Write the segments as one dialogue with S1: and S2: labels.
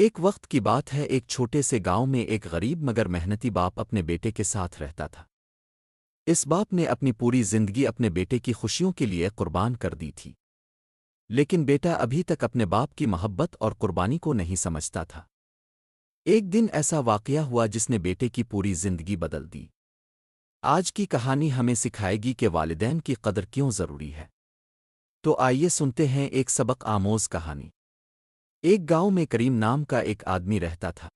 S1: ایک وقت کی بات ہے، ایک چھوٹے سے گاؤں میں ایک غریب مگر محنتی باپ اپنے بیٹے کے ساتھ رہتا تھا۔ اس باپ نے اپنی پوری زندگی اپنے بیٹے کی خوشیوں کے لیے قربان کر دی تھی، لیکن بیٹا ابھی تک اپنے باپ کی محبت اور قربانی کو نہیں سمجھتا تھا۔ ایک دن ایسا واقعہ ہوا جس نے بیٹے کی پوری زندگی بدل دی۔ آج کی کہانی ہمیں سکھائے گی کہ والدین کی قدر کیوں ضروری ہے۔ تو آئیے سنتے ہیں ایک سبق آموز کہانی۔ ایک گاؤں میں کریم نام کا ایک آدمی رہتا تھا۔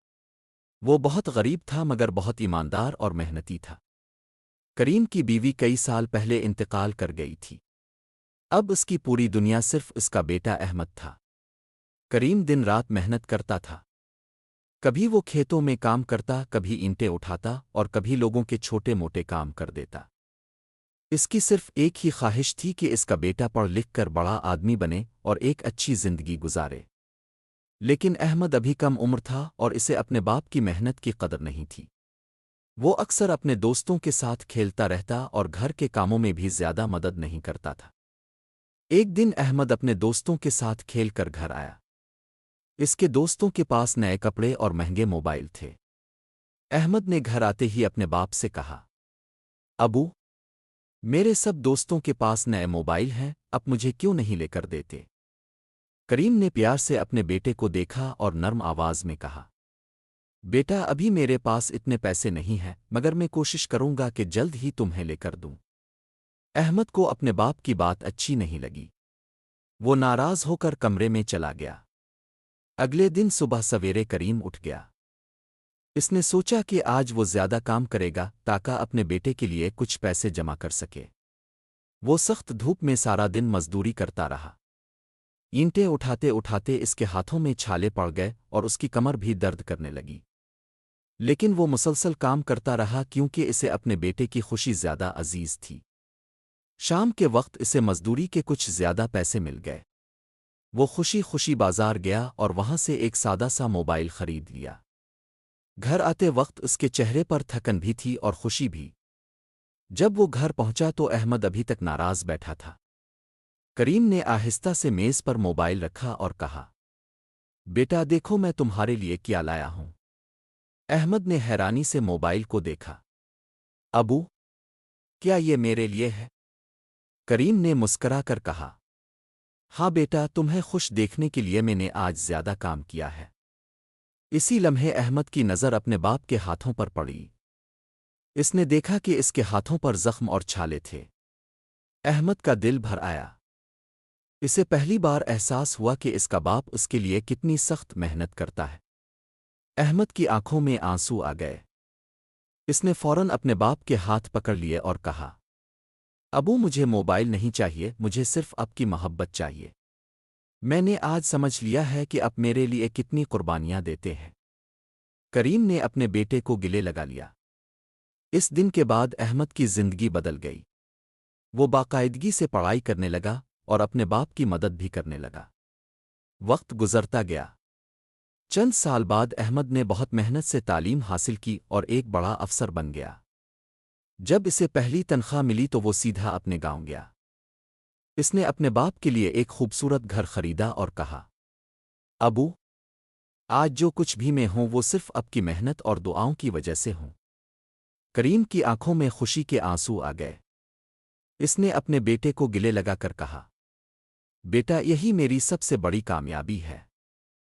S1: وہ بہت غریب تھا مگر بہت ایماندار اور محنتی تھا۔ کریم کی بیوی کئی سال پہلے انتقال کر گئی تھی۔ اب اس کی پوری دنیا صرف اس کا بیٹا احمد تھا۔ کریم دن رات محنت کرتا تھا۔ کبھی وہ کھیتوں میں کام کرتا، کبھی اینٹیں اٹھاتا اور کبھی لوگوں کے چھوٹے موٹے کام کر دیتا۔ اس کی صرف ایک ہی خواہش تھی کہ اس کا بیٹا پڑھ لکھ کر بڑا آدمی بنے اور ایک اچھی زندگی گزارے۔ لیکن احمد ابھی کم عمر تھا اور اسے اپنے باپ کی محنت کی قدر نہیں تھی۔ وہ اکثر اپنے دوستوں کے ساتھ کھیلتا رہتا اور گھر کے کاموں میں بھی زیادہ مدد نہیں کرتا تھا۔ ایک دن احمد اپنے دوستوں کے ساتھ کھیل کر گھر آیا۔ اس کے دوستوں کے پاس نئے کپڑے اور مہنگے موبائل تھے۔ احمد نے گھر آتے ہی اپنے باپ سے کہا، ابو، میرے سب دوستوں کے پاس نئے موبائل ہیں، اب مجھے کیوں نہیں لے کر دیتے؟ کریم نے پیار سے اپنے بیٹے کو دیکھا اور نرم آواز میں کہا، بیٹا ابھی میرے پاس اتنے پیسے نہیں ہیں، مگر میں کوشش کروں گا کہ جلد ہی تمہیں لے کر دوں۔ احمد کو اپنے باپ کی بات اچھی نہیں لگی۔ وہ ناراض ہو کر کمرے میں چلا گیا۔ اگلے دن صبح سویرے کریم اٹھ گیا۔ اس نے سوچا کہ آج وہ زیادہ کام کرے گا تاکہ اپنے بیٹے کے لیے کچھ پیسے جمع کر سکے۔ وہ سخت دھوپ میں سارا دن مزدوری کرتا رہا۔ اینٹیں اٹھاتے اٹھاتے اس کے ہاتھوں میں چھالے پڑ گئے اور اس کی کمر بھی درد کرنے لگی۔ لیکن وہ مسلسل کام کرتا رہا کیونکہ اسے اپنے بیٹے کی خوشی زیادہ عزیز تھی۔ شام کے وقت اسے مزدوری کے کچھ زیادہ پیسے مل گئے۔ وہ خوشی خوشی بازار گیا اور وہاں سے ایک سادہ سا موبائل خرید لیا۔ گھر آتے وقت اس کے چہرے پر تھکن بھی تھی اور خوشی بھی۔ جب وہ گھر پہنچا تو احمد ابھی تک ناراض بیٹھا تھا۔ کریم نے آہستہ سے میز پر موبائل رکھا اور کہا، بیٹا دیکھو میں تمہارے لیے کیا لایا ہوں۔ احمد نے حیرانی سے موبائل کو دیکھا۔ ابو، کیا یہ میرے لیے ہے؟ کریم نے مسکرا کر کہا، ہاں بیٹا، تمہیں خوش دیکھنے کے لیے میں نے آج زیادہ کام کیا ہے۔ اسی لمحے احمد کی نظر اپنے باپ کے ہاتھوں پر پڑی۔ اس نے دیکھا کہ اس کے ہاتھوں پر زخم اور چھالے تھے۔ احمد کا دل بھر آیا۔ اسے پہلی بار احساس ہوا کہ اس کا باپ اس کے لیے کتنی سخت محنت کرتا ہے۔ احمد کی آنکھوں میں آنسو آ گئے۔ اس نے فوراً اپنے باپ کے ہاتھ پکڑ لیے اور کہا، ابو مجھے موبائل نہیں چاہیے، مجھے صرف آپ کی محبت چاہیے۔ میں نے آج سمجھ لیا ہے کہ آپ میرے لیے کتنی قربانیاں دیتے ہیں۔ کریم نے اپنے بیٹے کو گلے لگا لیا۔ اس دن کے بعد احمد کی زندگی بدل گئی۔ وہ باقاعدگی سے پڑھائی کرنے لگا اور اپنے باپ کی مدد بھی کرنے لگا۔ وقت گزرتا گیا۔ چند سال بعد احمد نے بہت محنت سے تعلیم حاصل کی اور ایک بڑا افسر بن گیا۔ جب اسے پہلی تنخواہ ملی تو وہ سیدھا اپنے گاؤں گیا۔ اس نے اپنے باپ کے لیے ایک خوبصورت گھر خریدا اور کہا، ابو، آج جو کچھ بھی میں ہوں وہ صرف آپ کی محنت اور دعاؤں کی وجہ سے ہوں۔ کریم کی آنکھوں میں خوشی کے آنسو آ گئے۔ اس نے اپنے بیٹے کو گلے لگا کر کہا، بیٹا یہی میری سب سے بڑی کامیابی ہے۔